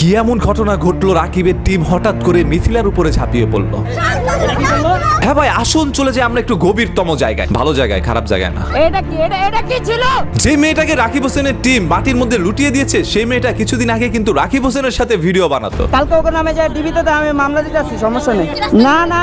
কি এমন ঘটনা ঘটলো রাকিবের টিম হঠাৎ করে মিথিলার উপরে ঝাঁপিয়ে পড়লো? হ্যাঁ ভাই, আসুন চলে যাই আমরা একটু গভীরতম জায়গায়, ভালো জায়গায়, খারাপ জায়গায় না। এটা কি ছিল? যে মেয়েটাকে রাকিব হোসেনের টিম মাটির মধ্যে লুটিয়ে দিয়েছে, সেই মেয়েটা কিছুদিন আগে কিন্তু রাকিব হোসেনের সাথে ভিডিও বানাতো। কালকে ওকে নামে যায় ডিবিতে, আমি মামলা দিতে আসছি, সমস্যা নেই। না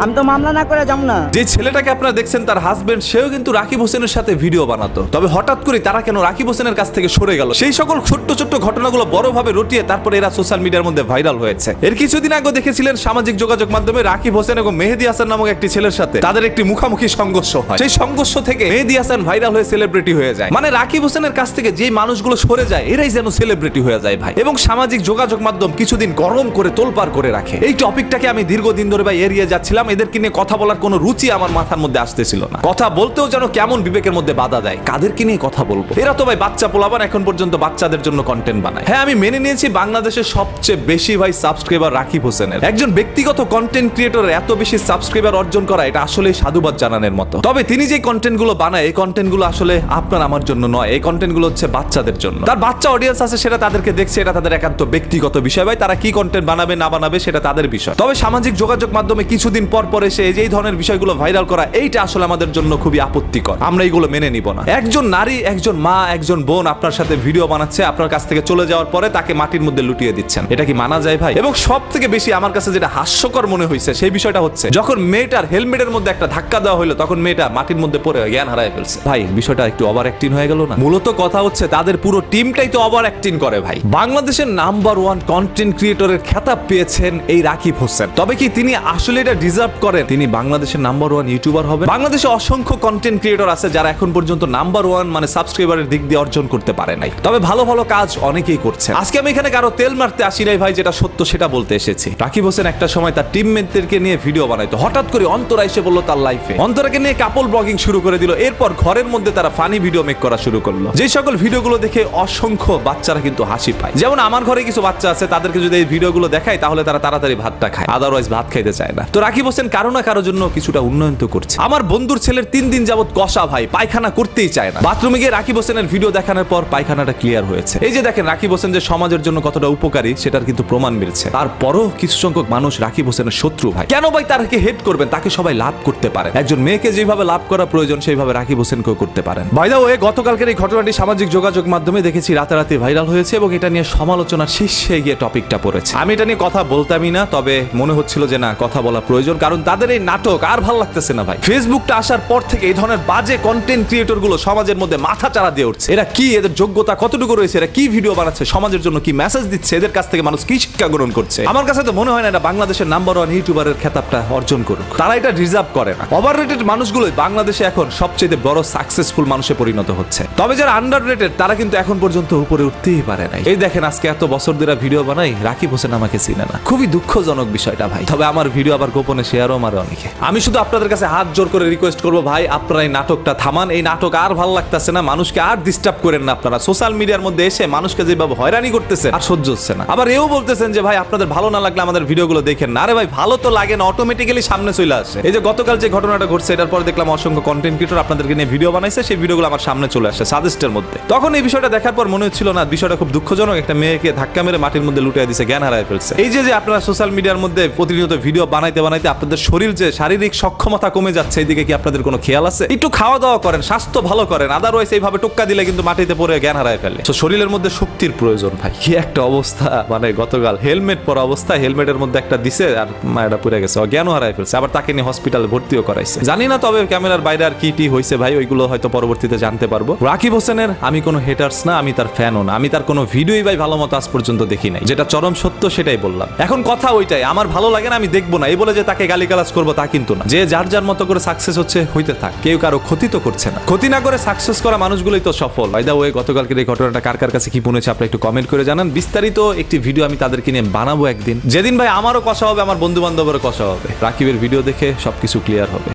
আমি তো মামলা না করে যাব না। যে ছেলেটাকে আপনারা দেখছেন তার হাজবেন্ড, সেও কিন্তু রাকিব হোসেনের সাথে ভিডিও বানাতো। তবে হঠাৎ করে তারা কেন রাকিব হোসেনের কাছ থেকে সরে গেল, সেই সকল ছোট্ট ছোট্ট ঘটনাগুলো বড়ভাবে রটিয়ে তারপরে এরা সোশ্যাল মিডিয়ার মধ্যে ভাইরাল হয়েছে। এর কিছুদিন আগে দেখেছিলেন সামাজিক যোগাযোগ মাধ্যমে রাকিব হোসেন এবং মেহেদী হাসান নামক একটি ছেলের সাথে তাদের একটি মুখোমুখি সংঘর্ষ হয়। সেই সংঘর্ষ থেকে মেহেদী হাসান ভাইরাল হয়ে সেলিব্রিটি হয়ে যায়। মানে রাকিব হোসেনের কাছ থেকে যে মানুষগুলো সরে যায় এরাই যেন সেলিব্রিটি হয়ে যায় ভাই। এবং সামাজিক যোগাযোগ মাধ্যম কিছুদিন গরম করে তোলপাড় করে রাখে। এই টপিকটাকে আমি দীর্ঘদিন ধরে ভাই এড়িয়ে যাচ্ছিলাম। এদেরকে নিয়ে কথা বলার কোনো রুচি আমার মাথার মধ্যে আসতেছিল না। কথা বলতেও যেন কেমন বিবেকের মধ্যে বাধা দেয়। কাদেরকে নিয়ে কথা বলবো? এরা তো ভাই বাচ্চা পোলাবান, এখন পর্যন্ত বাচ্চাদের জন্য কন্টেন্ট বানায়। হ্যাঁ, আমি মেনে নিয়েছি বাংলাদেশের সবচেয়ে বেশি ভাই সাবস্ক্রাইবার রাকিব হোসেনের। একজন ব্যক্তিগত কন্টেন্ট ক্রিয়েটরের এত বেশি সাবস্ক্রাইবার অর্জন করা, এটা আসলে সাধুবাদ জানানোর মতো। তবে তিনি যে কন্টেন্ট গুলো বানায়, এই কন্টেন্ট গুলো আসলে আপনার আমার জন্য নয়। এই কন্টেন্ট গুলো হচ্ছে বাচ্চাদের জন্য। তার বাচ্চা অডিয়েন্স আছে, সেটা তাদেরকে দেখছে, এটা তাদের একান্ত ব্যক্তিগত বিষয় ভাই। তারা কি কন্টেন্ট বানাবে না বানাবে সেটা তাদের বিষয়। তবে সামাজিক যোগাযোগ মাধ্যমে কিছুদিন পর পর এসে এই ধরনের বিষয়গুলো ভাইরাল করা, এইটা আসলে আমাদের জন্য খুবই আপত্তিকর। আমরা এইগুলো মেনে নিব না। একজন নারী, একজন মা, একজন বোন আপনার সাথে ভিডিও বানাচ্ছে, আপনার কাছ থেকে চলে যাওয়ার পরে তাকে মাটির মধ্যে লুটিয়ে দিচ্ছেন, এটা কি মানা যায় ভাই? এবং সব থেকে বেশি আমার কাছে যেটা হাস্যকর মনে হয়েছে সেই বিষয়টা হচ্ছে, যখন মেয়েটার হেলমেটের মধ্যে একটা ধাক্কা দেওয়া হলো, তখন মেয়েটা মাটির মধ্যে পড়ে জ্ঞান হারায় ফেলছে। ভাই বিষয়টা একটু ওভার অ্যাক্টিং হয়ে গেল না? মূলত কথা হচ্ছে তাদের পুরো টিমটাই তো ওভার অ্যাক্টিং করে ভাই। বাংলাদেশের নাম্বার 1 কন্টেন্ট ক্রিয়েটরের খেতাব পেয়েছেন এই রাকিব হোসেন। তবে কি তিনি আসলে এটা ডিজার্ভ করেন? তিনি বাংলাদেশের নাম্বার 1 ইউটিউবার হবে? বাংলাদেশে অসংখ্য কন্টেন্ট ক্রিয়েটর আছে যারা এখন পর্যন্ত নাম্বার 1 মানে সাবস্ক্রাইবারের দিক দিয়ে অর্জন করতে পারে নাই। তবে ভালো ভালো কাজ অনেকেই করছে। আজকে আমি এখানে কারো তেল মারতে আসি নাই ভাই, যেটা সত্য সেটা বলতে এসেছি। রাকিব হোসেন একটা সময় তার টিমমেটদেরকে নিয়ে ভিডিও বানাইতো। হঠাৎ করে অন্তরা এসে বললো তার লাইফে, অন্তরাকে নিয়ে কাপল ব্লগিং শুরু করে দিল। এরপর ঘরের মধ্যে তারা ফানি ভিডিও মেক করা শুরু করলো। যে সকল ভিডিওগুলো দেখে অসংখ্য বাচ্চারা কিন্তু হাসি পায়। যেমন আমার ঘরে কিছু বাচ্চা আছে, তাদেরকে যদি এই ভিডিওগুলো দেখায় তাহলে তারা তাড়াতাড়ি ভাতটা খায়, আদারওয়াইজ ভাত খাইতে চায় না। তো রাকিব হোসেন কারো না কারোর জন্য কিছুটা উন্নয়ন তো করছে। আমার বন্ধুর ছেলের 3 দিন যাবত কষা ভাই, পায়খানা করতেই চায় না। বাথরুমে গিয়ে রাকিব হোসেনের ভিডিও দেখানোর পর পায়খানাটা ক্লিয়ার হয়েছে। এই যে দেখেন রাকিব হোসেন যে সমাজের জন্য কতটা উপকারী সেটার কিন্তু প্রমাণ মিলছে। তারপরও কিছু সংখ্যক মানুষ রাকিব হোসেনের শত্রু ভাই। কেন ভাই তাকে হেট করবেন? তাকে সবাই লাভ করতে পারে। একজন মেয়েকে যেভাবে লাভ করা প্রয়োজন সেইভাবে রাকিব হোসেনকেও করতে পারেন। বাই দ্য ওয়ে, গতকালকের এই ঘটনাটি সামাজিক যোগাযোগ মাধ্যমে দেখেছি রাতারাতি ভাইরাল হয়েছে এবং এটা নিয়ে সমালোচনার শীর্ষে গিয়ে টপিকটা পড়েছে। আমি এটা নিয়ে কথা বলতামই না, তবে মনে হচ্ছিল যে না, কথা বলা প্রয়োজন। কারণ তাদের এই নাটক আর ভালো লাগতেছে না ভাই। ফেসবুকটা আসার পর থেকে এই ধরনের বাজে কন্টেন্ট ক্রিয়েটর গুলো সমাজের মধ্যে মাথা চাড়া দিয়ে উঠছে। এরা কি, এদের যোগ্যতা কতটুকু রয়েছে, এরা কি ভিডিও বানাচ্ছে, সমাজের জন্য কি মেসেজ দিচ্ছে, এদের কাছ থেকে মানুষ কি শিক্ষা গ্রহণ করছে? আমার কাছে তো মনে হয় না এটা বাংলাদেশের নাম্বার 1 ইউটিউবারের খেতাবটা অর্জন করুক। তারা এটা ডিজার্ভ করে না। ওভাররেটেড মানুষগুলোই বাংলাদেশে এখন সবচেয়ে বড় সাকসেসফুল মানুষে পরিণত হচ্ছে। তবে যারা আন্ডাররেটেড তারা কিন্তু এখন পর্যন্ত উপরে উঠতেই পারে নাই। এই দেখেন আজকে এত বছর ধরে ভিডিও বানাই, রাকিব হোসেন আমাকে চিনে না। খুবই দুঃখজনক বিষয়টা ভাই। তবে আমার ভিডিও আবার গোপনে শেয়ারও মারে অনেকে। আমি শুধু আপনাদের কাছে হাত জোর করে রিকোয়েস্ট করবো ভাই, আপনারা এই নাটকটা থামান। এই নাটক আর ভালো লাগতেছে না। মানুষকে আর ডিস্টার্ব করেন না। আপনারা সোশ্যাল মিডিয়ার মধ্যে এসে মানুষকে যেভাবে হয়রানি করতেছে আর সহ্য হচ্ছে না। আবার এও বলতেছেন যে ভাই আপনাদের ভালো না লাগলে আমাদের ভিডিওগুলো দেখেন না। আরে ভাই ভালো তো লাগে না, অটোমেটিক্যালি সামনে চলে আসে। এই যে গতকাল যে ঘটনাটা ঘটছে, এটার পর দেখলাম অসংখ্য কন্টেন্ট ক্রিয়েটর আপনাদেরকে নিয়ে ভিডিও বানাইছে, সেই ভিডিওগুলো আমার সামনে চলে আসে সাজেস্টের মধ্যে। তখন এই বিষয়টা দেখার পর মনে হচ্ছিল না বিষয়টা খুব দুঃখজনক। একটা মেয়েকে ধাক্কা মেরে মাটির মধ্যে লুটিয়ে দিছে, জ্ঞান হারায় ফেলছে। এই যে আপনারা সোশ্যাল মিডিয়ার মধ্যে প্রতিনিয়ত ভিডিও বানাইতে বানাইতে আপনাদের শরীর যে শারীরিক সক্ষমতা কমে যাচ্ছে, এইদিকে কি আপনাদের কোনো খেয়াল আছে? একটু খাওয়া দাওয়া করেন, স্বাস্থ্য ভালো করেন। আদারওয়াইজ এইভাবে টোক্কা দিলে কিন্তু মাটিতে পড়ে জ্ঞান হারায় ফেলে। তো শরীরের মধ্যে শক্তির প্রয়োজন ভাই। কি একটা অবস্থা! মানে গতকাল হেলমেট পরা অবস্থা, হেলমেটের মধ্যে একটা দিছে আর মায়েরা পড়ে গেছে, জ্ঞান হারায় ফেলছে। আবার তাকে নিয়ে হসপিটালে ভর্তিও করাইছে। জানি না তবে ক্যামেরার বাইরে আর কি হয়েছে ভাই, ওইগুলো হয়তো পরবর্তীতে জানতে পারবো। রাকিব হোসেনের আমি কোনো হেটার্স না, আমি তার ফ্যানও না। আমি তার কোনো ভিডিওই ভাই ভালো মতো আজ পর্যন্ত দেখি নাই। যেটা চরম সত্য সেটাই বললাম। এখন কথা ওইটাই, আমার ভালো লাগে না আমি দেখবো না এই বলে যে তাকে গালিগালাজ করবো তা কিন্তু না। যে যার যার মতো করে সাকসেস হচ্ছে হইতে থাক, কেউ কারো ক্ষতি তো করছে না। ক্ষতি না করে সাকসেস করা মানুষগুলোই তো সফল। বাই দ্য ওয়ে, গতকালকের এই ঘটনাটা কার কার কাছে কি পৌঁছেছে আপনি একটু কমেন্ট করে জানান। বিস্তারিত একটি ভিডিও আমি তাদেরকে নিয়ে বানাবো একদিন, যেদিন ভাই আমারও কষা হবে, আমার বন্ধু বান্ধবেরও কষা হবে। রাকিবের ভিডিও দেখে সবকিছু ক্লিয়ার হবে।